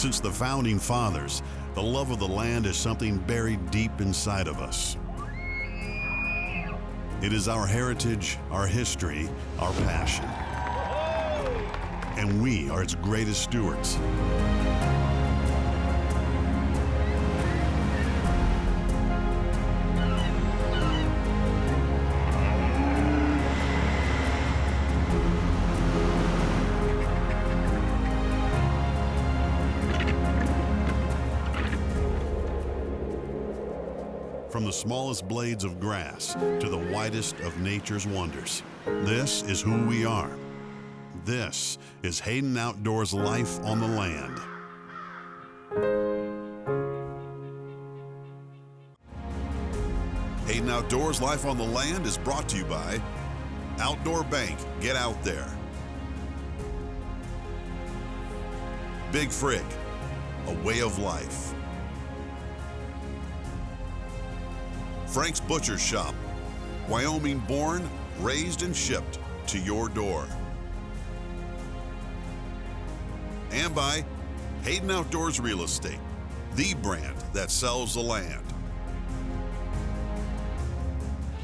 Since the founding fathers, the love of the land is something buried deep inside of us. It is our heritage, our history, our passion. And we are its greatest stewards. From the smallest blades of grass to the widest of nature's wonders, this is who we are. This is Hayden Outdoors Life on the Land. Hayden Outdoors Life on the Land is brought to you by Outdoor Bank, get out there. Big Frig, a way of life. Frank's Butcher Shop, Wyoming born, raised and shipped to your door. And by Hayden Outdoors Real Estate, the brand that sells the land.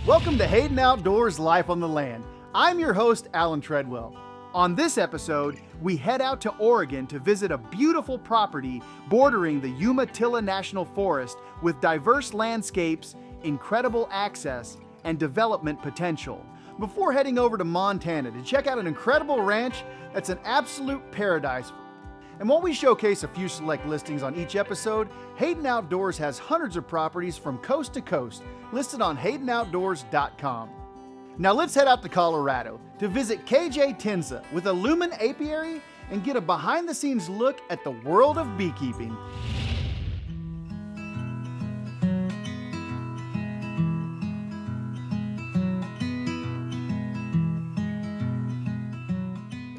Welcome to Hayden Outdoors Life on the Land. I'm your host, Alan Treadwell. On this episode, we head out to Oregon to visit a beautiful property bordering the Umatilla National Forest with diverse landscapes, incredible access, and development potential, before heading over to Montana to check out an incredible ranch that's an absolute paradise. And while we showcase a few select listings on each episode, Hayden Outdoors has hundreds of properties from coast to coast listed on HaydenOutdoors.com. Now let's head out to Colorado to visit KJ Tenza with a Lumen Apiary and get a behind-the-scenes look at the world of beekeeping.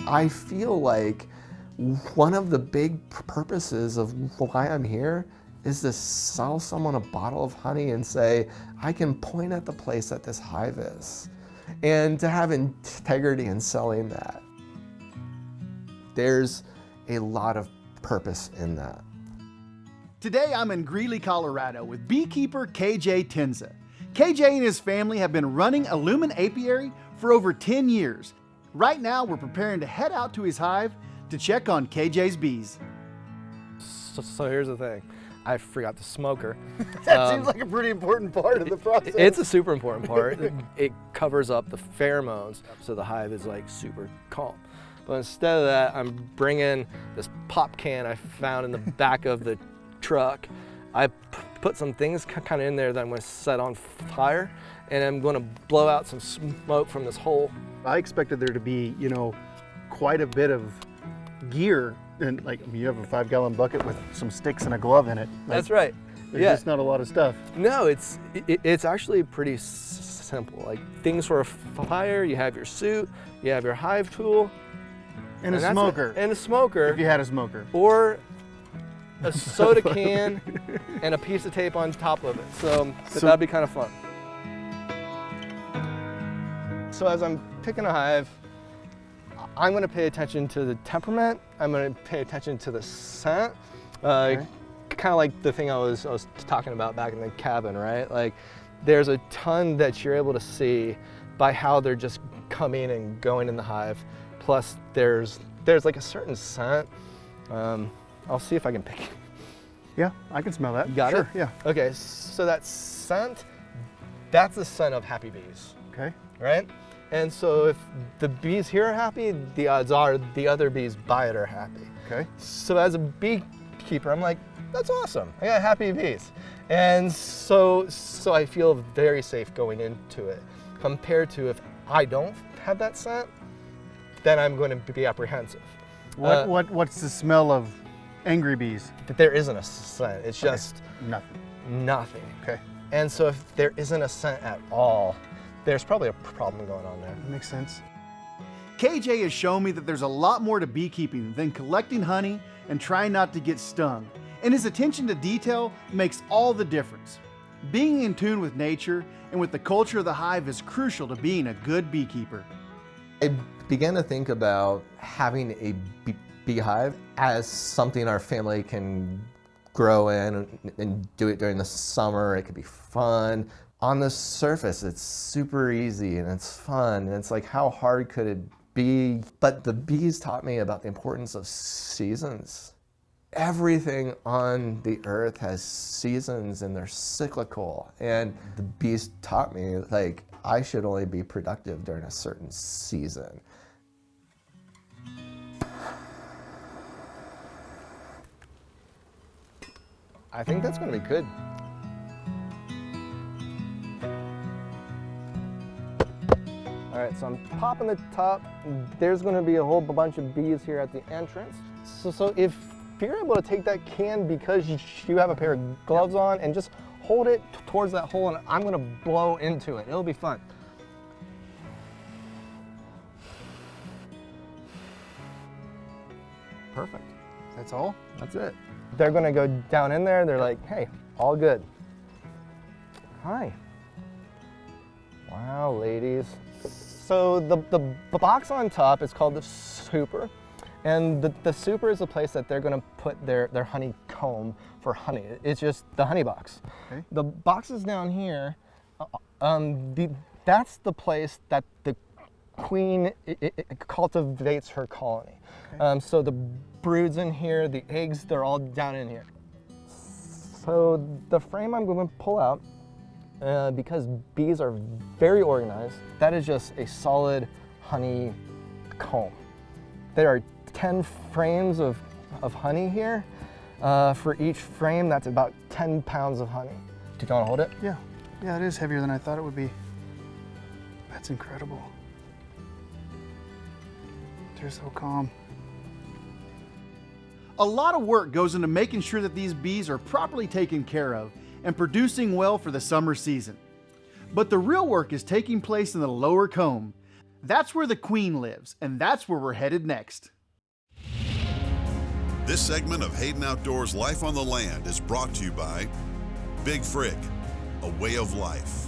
I feel like one of the big purposes of why I'm here is to sell someone a bottle of honey and say, I can point at the place that this hive is, and to have integrity in selling that. There's a lot of purpose in that. Today I'm in Greeley, Colorado with beekeeper KJ Tenza. KJ and his family have been running a Lumen Apiary for over 10 years. Right now, we're preparing to head out to his hive to check on KJ's bees. So here's the thing. I forgot the smoker. That seems like a pretty important part of the process. It's a super important part. It covers up the pheromones, so the hive is like super calm. But instead of that, I'm bringing this pop can I found in the back of the truck. I put some things kind of in there that I'm going to set on fire, and I'm going to blow out some smoke from this hole. I expected there to be, quite a bit of gear, and you have a 5-gallon bucket with some sticks and a glove in it. That's right. There's just not a lot of stuff. No, it's actually pretty simple. Like things for a fire, you have your suit, you have your hive tool, and a smoker. And a smoker. If you had a smoker. Or a soda can and a piece of tape on top of it. So that'd be kind of fun. So as I'm picking a hive, I'm going to pay attention to the temperament. I'm going to pay attention to the scent. Okay. Kind of like the thing I was talking about back in the cabin, right? Like there's a ton that you're able to see by how they're just coming and going in the hive. Plus there's like a certain scent. I'll see if I can pick it. Yeah, I can smell that. You got it? Yeah. Okay, so that scent, that's the scent of happy bees. Okay. Right? And so if the bees here are happy, the odds are the other bees by it are happy. Okay. So as a beekeeper, I'm like, that's awesome. I got happy bees. And so I feel very safe going into it. Compared to if I don't have that scent, then I'm going to be apprehensive. What's the smell of angry bees? There isn't a scent. It's just nothing. Okay. And so if there isn't a scent at all, there's probably a problem going on there. That makes sense. KJ has shown me that there's a lot more to beekeeping than collecting honey and trying not to get stung. And his attention to detail makes all the difference. Being in tune with nature and with the culture of the hive is crucial to being a good beekeeper. I began to think about having a beehive as something our family can grow in and do it during the summer. It could be fun. On the surface, it's super easy and it's fun. And it's like, how hard could it be? But the bees taught me about the importance of seasons. Everything on the earth has seasons and they're cyclical. And the bees taught me, like, I should only be productive during a certain season. I think that's gonna be good. All right, so I'm popping the top. There's gonna be a whole bunch of bees here at the entrance. So if you're able to take that can because you have a pair of gloves on and just hold it towards that hole, and I'm gonna blow into it. It'll be fun. Perfect. That's all? That's it. They're gonna go down in there. They're like, hey, all good. Hi. Wow, ladies. So the box on top is called the super. And the super is the place that they're gonna put their honeycomb for honey. It's just the honey box. Okay. The boxes down here, that's the place that the queen cultivates her colony. Okay. So the broods in here, the eggs, they're all down in here. So the frame I'm going to pull out, because bees are very organized, that is just a solid honey comb. There are 10 frames of honey here. For each frame, that's about 10 pounds of honey. Do you want to hold it? Yeah. Yeah, it is heavier than I thought it would be. That's incredible. They're so calm. A lot of work goes into making sure that these bees are properly taken care of and producing well for the summer season. But the real work is taking place in the lower comb. That's where the queen lives, and that's where we're headed next. This segment of Hayden Outdoors Life on the Land is brought to you by Big Frig, a way of life.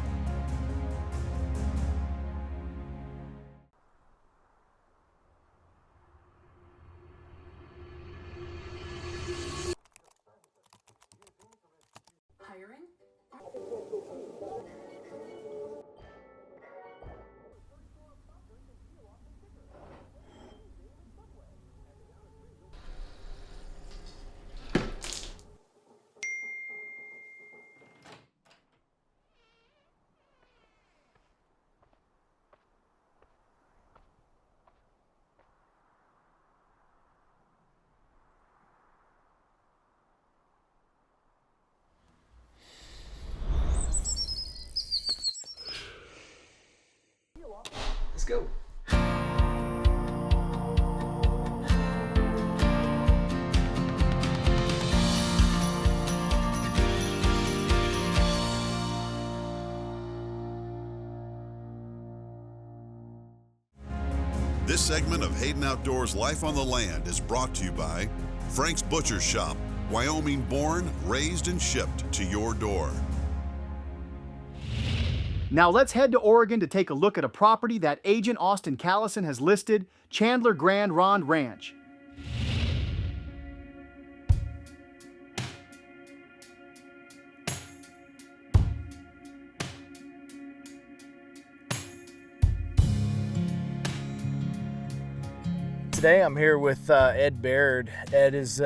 Let's go. This segment of Hayden Outdoors Life on the Land is brought to you by Frank's Butcher Shop, Wyoming born, raised, and shipped to your door. Now let's head to Oregon to take a look at a property that agent Austin Callison has listed, Chandler Grande Ronde Ranch. Today I'm here with Ed Baird. Ed is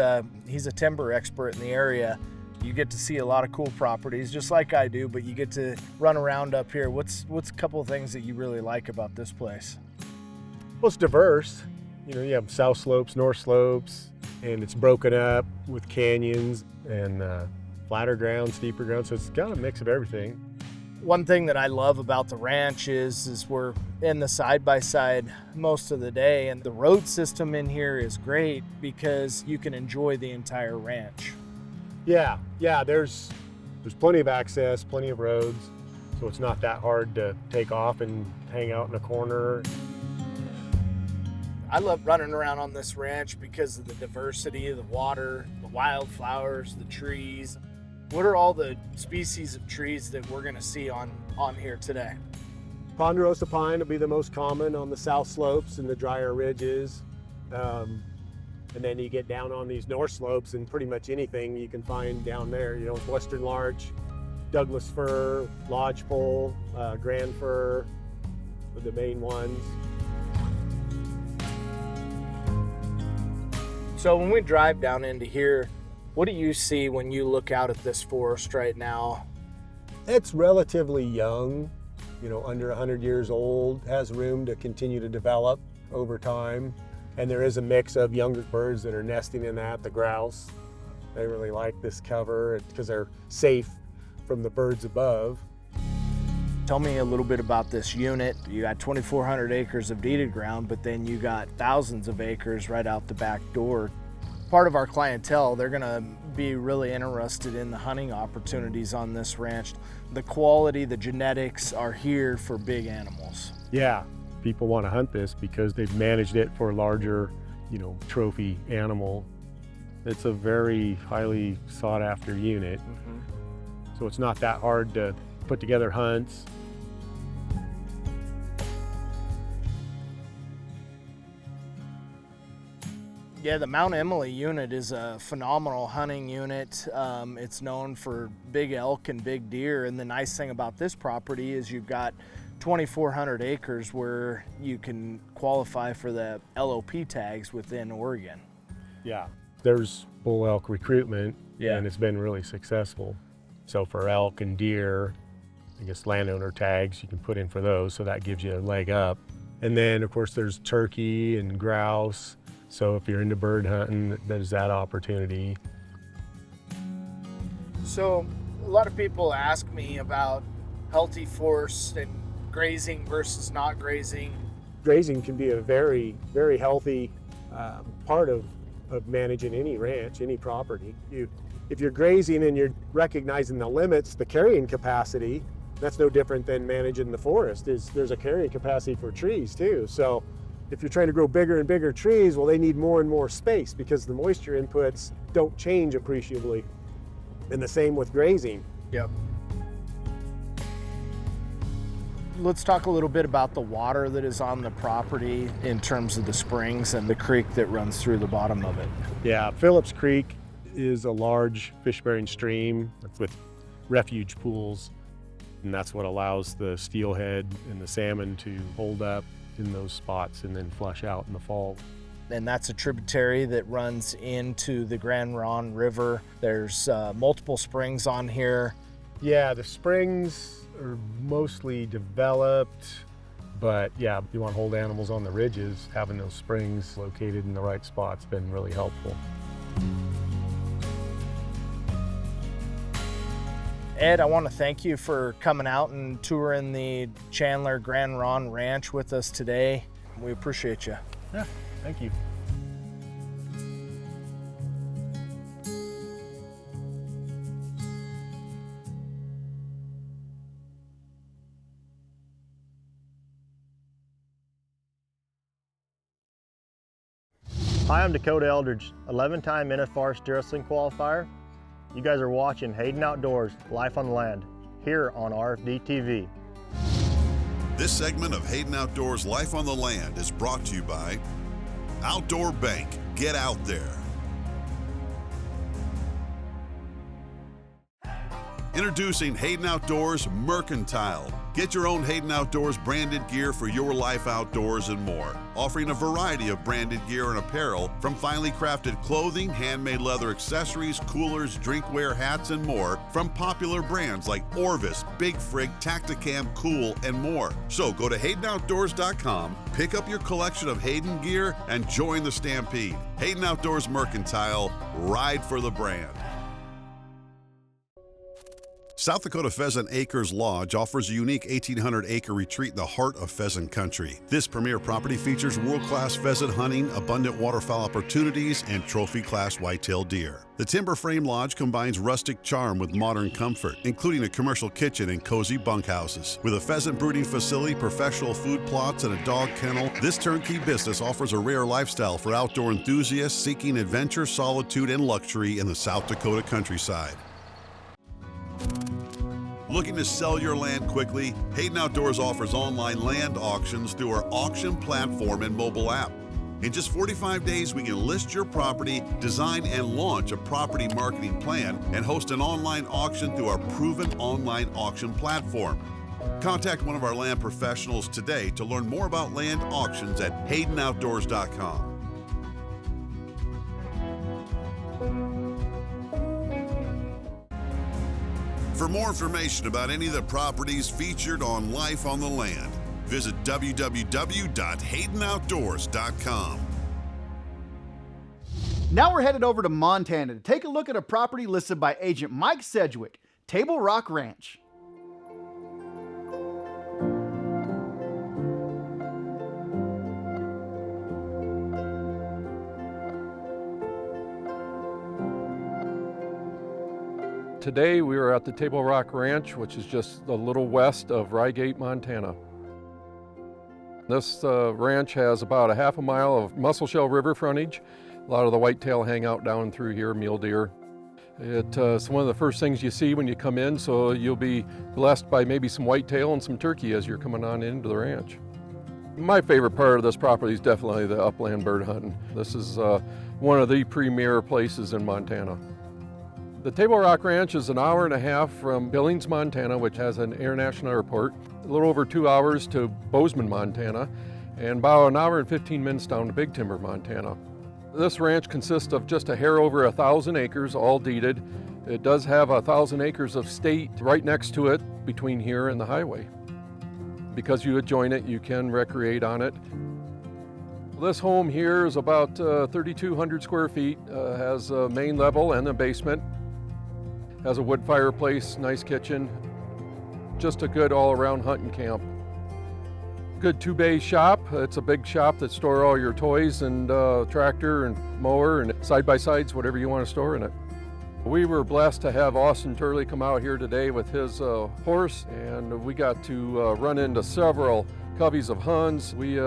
he's a timber expert in the area. You get to see a lot of cool properties, just like I do, but you get to run around up here. What's a couple of things that you really like about this place? Well, it's diverse. You know, you have south slopes, north slopes, and it's broken up with canyons and flatter ground, steeper ground, so it's got a mix of everything. One thing that I love about the ranch is we're in the side-by-side most of the day, and the road system in here is great because you can enjoy the entire ranch. Yeah, there's plenty of access, plenty of roads, so it's not that hard to take off and hang out in a corner. I love running around on this ranch because of the diversity of the water, the wildflowers, the trees. What are all the species of trees that we're gonna see on here today? Ponderosa pine will be the most common on the south slopes and the drier ridges. And then you get down on these north slopes and pretty much anything you can find down there, you know, western larch, Douglas fir, lodgepole, grand fir, are the main ones. So when we drive down into here, what do you see when you look out at this forest right now? It's relatively young, you know, under 100 years old, has room to continue to develop over time. And there is a mix of younger birds that are nesting in that, the grouse. They really like this cover because they're safe from the birds above. Tell me a little bit about this unit. You got 2,400 acres of deeded ground, but then you got thousands of acres right out the back door. Part of our clientele, they're gonna be really interested in the hunting opportunities on this ranch. The quality, the genetics are here for big animals. Yeah, people want to hunt this because they've managed it for a larger, you know, trophy animal. It's a very highly sought after unit. So it's not that hard to put together hunts. Yeah, the Mount Emily unit is a phenomenal hunting unit. It's known for big elk and big deer, and the nice thing about this property is you've got 2,400 acres where you can qualify for the LOP tags within Oregon. Yeah, there's bull elk recruitment, and it's been really successful. So for elk and deer, I guess landowner tags you can put in for those, so that gives you a leg up. And then of course there's turkey and grouse. So if you're into bird hunting, there's that opportunity. So a lot of people ask me about healthy forest and grazing versus not grazing. Grazing can be a very, very healthy part of managing any ranch, any property. If you're grazing and you're recognizing the limits, the carrying capacity, that's no different than managing the forest. There's a carrying capacity for trees too. So if you're trying to grow bigger and bigger trees, well, they need more and more space because the moisture inputs don't change appreciably. And the same with grazing. Yep. Let's talk a little bit about the water that is on the property in terms of the springs and the creek that runs through the bottom of it. Yeah, Phillips Creek is a large fish-bearing stream with refuge pools, and that's what allows the steelhead and the salmon to hold up in those spots and then flush out in the fall. And that's a tributary that runs into the Grande Ronde River. There's multiple springs on here. Yeah, the springs are mostly developed, but yeah, you want to hold animals on the ridges, having those springs located in the right spot's been really helpful. Ed, I want to thank you for coming out and touring the Chandler Grande Ronde Ranch with us today. We appreciate you. Yeah, thank you. Hi, I'm Dakota Eldridge, 11-time NFR steer wrestling qualifier. You guys are watching Hayden Outdoors, Life on the Land, here on RFDTV. This segment of Hayden Outdoors Life on the Land is brought to you by Outdoor Bank. Get out there. Introducing Hayden Outdoors Mercantile. Get your own Hayden Outdoors branded gear for your life outdoors and more. Offering a variety of branded gear and apparel, from finely crafted clothing, handmade leather accessories, coolers, drinkware, hats, and more, from popular brands like Orvis, Big Frig, Tacticam, Cool, and more. So go to HaydenOutdoors.com, pick up your collection of Hayden gear, and join the stampede. Hayden Outdoors Mercantile, ride for the brand. South Dakota Pheasant Acres Lodge offers a unique 1,800-acre retreat in the heart of pheasant country. This premier property features world-class pheasant hunting, abundant waterfowl opportunities, and trophy-class whitetail deer. The timber frame lodge combines rustic charm with modern comfort, including a commercial kitchen and cozy bunkhouses. With a pheasant brooding facility, professional food plots, and a dog kennel, this turnkey business offers a rare lifestyle for outdoor enthusiasts seeking adventure, solitude, and luxury in the South Dakota countryside. Looking to sell your land quickly? Hayden Outdoors offers online land auctions through our auction platform and mobile app. In just 45 days, we can list your property, design and launch a property marketing plan, and host an online auction through our proven online auction platform. Contact one of our land professionals today to learn more about land auctions at haydenoutdoors.com. For more information about any of the properties featured on Life on the Land, visit www.haydenoutdoors.com. Now we're headed over to Montana to take a look at a property listed by agent Mike Sedgwick, Table Rock Ranch. Today we are at the Table Rock Ranch, which is just a little west of Rygate, Montana. This ranch has about a half a mile of Musselshell River frontage. A lot of the whitetail hang out down through here, mule deer. It's one of the first things you see when you come in, so you'll be blessed by maybe some whitetail and some turkey as you're coming on into the ranch. My favorite part of this property is definitely the upland bird hunting. This is one of the premier places in Montana. The Table Rock Ranch is an hour and a half from Billings, Montana, which has an international airport, a little over 2 hours to Bozeman, Montana, and about an hour and 15 minutes down to Big Timber, Montana. This ranch consists of just a hair over 1,000 acres, all deeded. It does have 1,000 acres of state right next to it, between here and the highway. Because you adjoin it, you can recreate on it. This home here is about 3,200 square feet, has a main level and a basement. Has a wood fireplace, nice kitchen, just a good all-around hunting camp. Good 2-bay shop. It's a big shop that store all your toys and tractor and mower and side-by-sides, whatever you want to store in it. We were blessed to have Austin Turley come out here today with his horse, and we got to run into several coveys of huns. We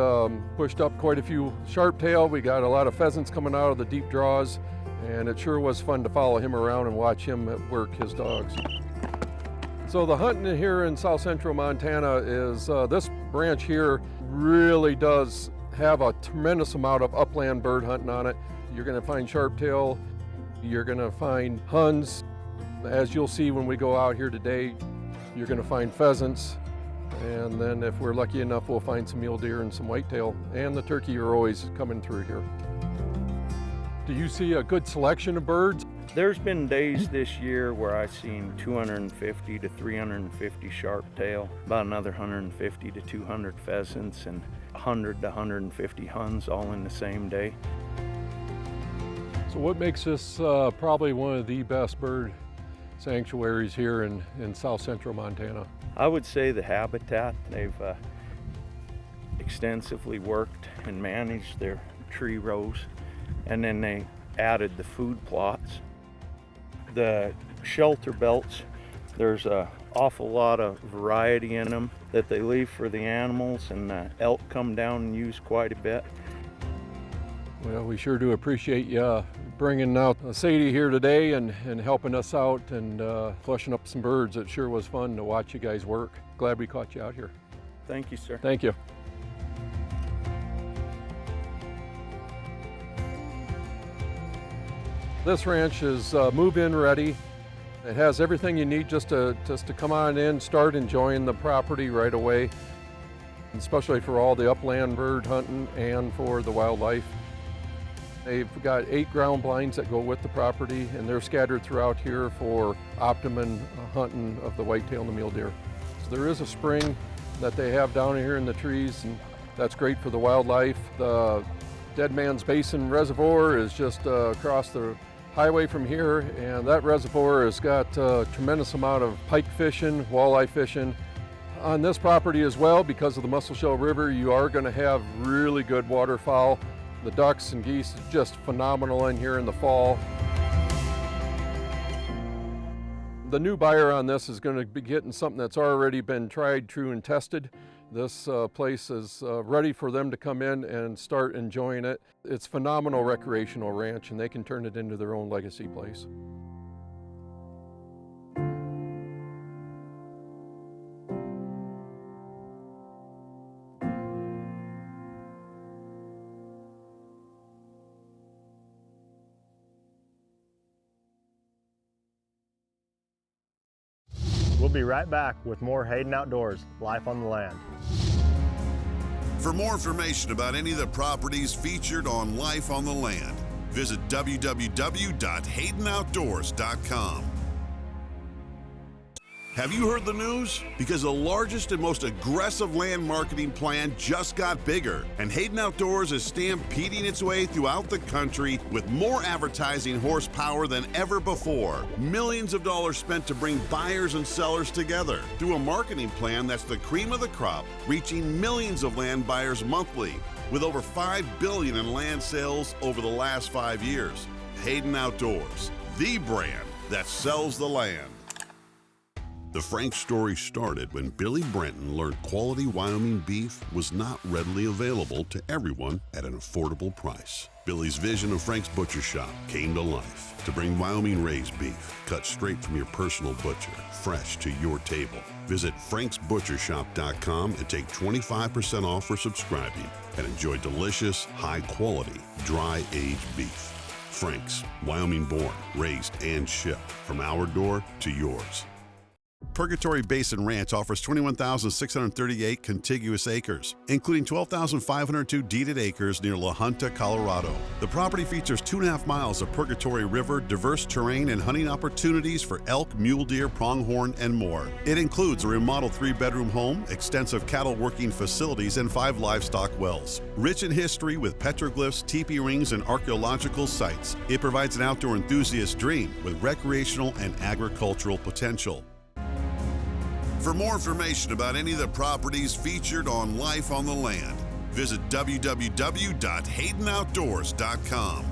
pushed up quite a few sharptail. We got a lot of pheasants coming out of the deep draws. And it sure was fun to follow him around and watch him work his dogs. So the hunting here in south central Montana is, this ranch here really does have a tremendous amount of upland bird hunting on it. You're gonna find sharptail, you're gonna find huns. As you'll see when we go out here today, you're gonna find pheasants. And then if we're lucky enough, we'll find some mule deer and some whitetail. And the turkey are always coming through here. Do you see a good selection of birds? There's been days this year where I've seen 250 to 350 sharptail, about another 150 to 200 pheasants, and 100 to 150 huns all in the same day. So what makes this probably one of the best bird sanctuaries here in south central Montana? I would say the habitat. They've extensively worked and managed their tree rows. And then they added the food plots. The shelter belts, there's an awful lot of variety in them that they leave for the animals, and the elk come down and use quite a bit. Well, we sure do appreciate you bringing out Sadie here today and helping us out and flushing up some birds. It sure was fun to watch you guys work. Glad we caught you out here. Thank you, sir. Thank you. This ranch is move-in ready. It has everything you need just to come on in, start enjoying the property right away, especially for all the upland bird hunting and for the wildlife. They've got 8 ground blinds that go with the property, and they're scattered throughout here for optimum hunting of the whitetail and the mule deer. So there is a spring that they have down here in the trees, and that's great for the wildlife. The Dead Man's Basin Reservoir is just across the highway from here, and that reservoir has got a tremendous amount of pike fishing, walleye fishing. On this property as well, because of the Musselshell River, you are going to have really good waterfowl. The ducks and geese are just phenomenal in here in the fall. The new buyer on this is going to be getting something that's already been tried, true, and tested. This place is ready for them to come in and start enjoying it. It's a phenomenal recreational ranch, and they can turn it into their own legacy place. We'll be right back with more Hayden Outdoors, Life on the Land. For more information about any of the properties featured on Life on the Land, visit www.haydenoutdoors.com. Have you heard the news? Because the largest and most aggressive land marketing plan just got bigger, and Hayden Outdoors is stampeding its way throughout the country with more advertising horsepower than ever before. Millions of dollars spent to bring buyers and sellers together through a marketing plan that's the cream of the crop, reaching millions of land buyers monthly, with over $5 billion in land sales over the last 5 years. Hayden Outdoors, the brand that sells the land. The Frank story started when Billy Brenton learned quality Wyoming beef was not readily available to everyone at an affordable price. Billy's vision of Frank's Butcher Shop came to life to bring Wyoming-raised beef, cut straight from your personal butcher, fresh to your table. Visit franksbutchershop.com and take 25% off for subscribing and enjoy delicious, high-quality, dry-aged beef. Frank's, Wyoming-born, raised, and shipped from our door to yours. Purgatory Basin Ranch offers 21,638 contiguous acres, including 12,502 deeded acres near La Junta, Colorado. The property features 2.5 miles of Purgatory River, diverse terrain, and hunting opportunities for elk, mule deer, pronghorn, and more. It includes a remodeled 3-bedroom home, extensive cattle working facilities, and 5 livestock wells. Rich in history with petroglyphs, teepee rings, and archaeological sites, it provides an outdoor enthusiast's dream with recreational and agricultural potential. For more information about any of the properties featured on Life on the Land, visit www.haydenoutdoors.com.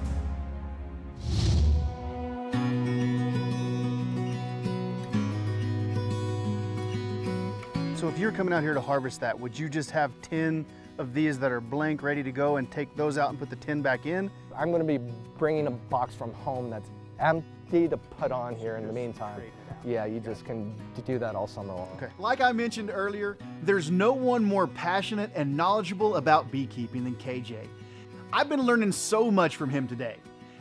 So if you're coming out here to harvest that, would you just have 10 of these that are blank, ready to go, and take those out and put the 10 back in? I'm going to be bringing a box from home that's empty to put on here in the meantime. Yeah, you just can do that all summer long. Okay. Like I mentioned earlier, there's no one more passionate and knowledgeable about beekeeping than KJ. I've been learning so much from him today.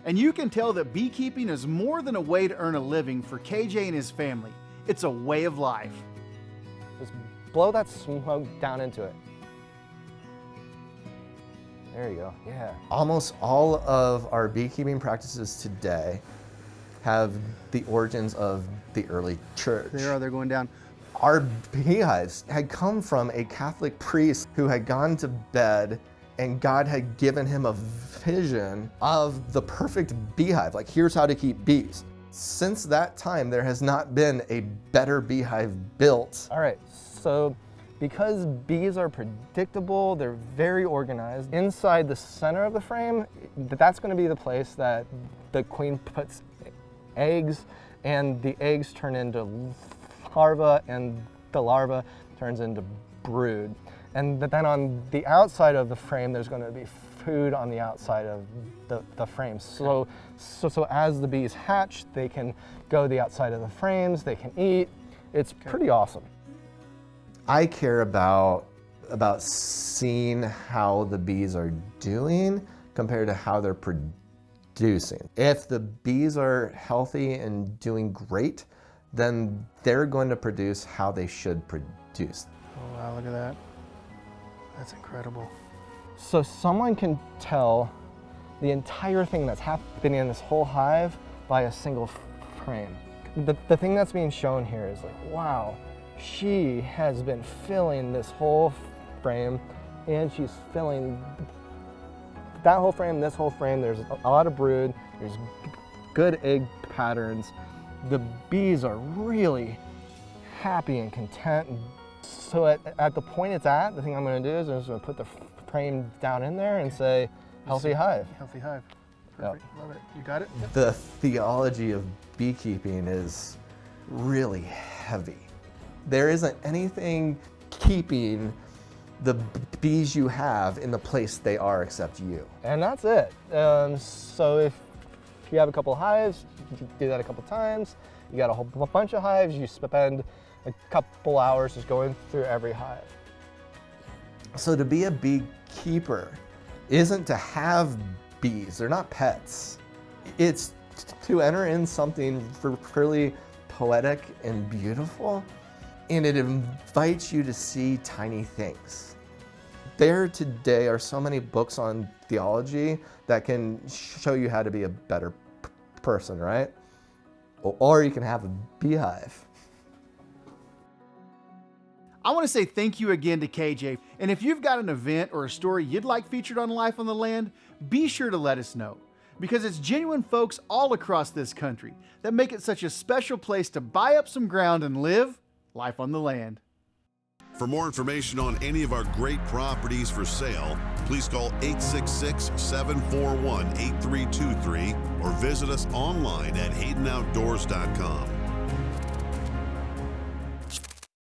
And you can tell that beekeeping is more than a way to earn a living for KJ and his family. It's a way of life. Just blow that smoke down into it. There you go, yeah. Almost all of our beekeeping practices today have the origins of the early church. They're going down. Our beehives had come from a Catholic priest who had gone to bed and God had given him a vision of the perfect beehive. Like, here's how to keep bees. Since that time, there has not been a better beehive built. All right, so because bees are predictable, they're very organized. Inside the center of the frame, that's going to be the place that the queen puts eggs, and the eggs turn into larvae, and the larva turns into brood. And then on the outside of the frame, there's going to be food on the outside of the frame. So as the bees hatch, they can go the outside of the frames, they can eat. It's pretty awesome. I care about seeing how the bees are doing compared to how they're producing. If the bees are healthy and doing great, then they're going to produce how they should produce. Oh wow, look at that. That's incredible. So someone can tell the entire thing that's happening in this whole hive by a single frame. The thing that's being shown here is like, wow, she has been filling this whole frame, and she's filling that whole frame, this whole frame. There's a lot of brood, there's good egg patterns. The bees are really happy and content. So at the point it's at, the thing I'm going to do is I'm just going to put the frame down in there and say, healthy hive. Healthy hive. Perfect. Yep. Love it. You got it? Yep. The theology of beekeeping is really heavy. There isn't anything keeping the bees you have in the place they are except you. And that's it. So if you have a couple of hives, you do that a couple times. You got a whole bunch of hives, you spend a couple hours just going through every hive. So to be a beekeeper isn't to have bees, they're not pets. It's to enter in something really poetic and beautiful, and it invites you to see tiny things. There today are so many books on theology that can show you how to be a better person, right? Or you can have a beehive. I want to say thank you again to KJ. And if you've got an event or a story you'd like featured on Life on the Land, be sure to let us know. Because it's genuine folks all across this country that make it such a special place to buy up some ground and live life on the land. For more information on any of our great properties for sale, please call 866-741-8323 or visit us online at haydenoutdoors.com.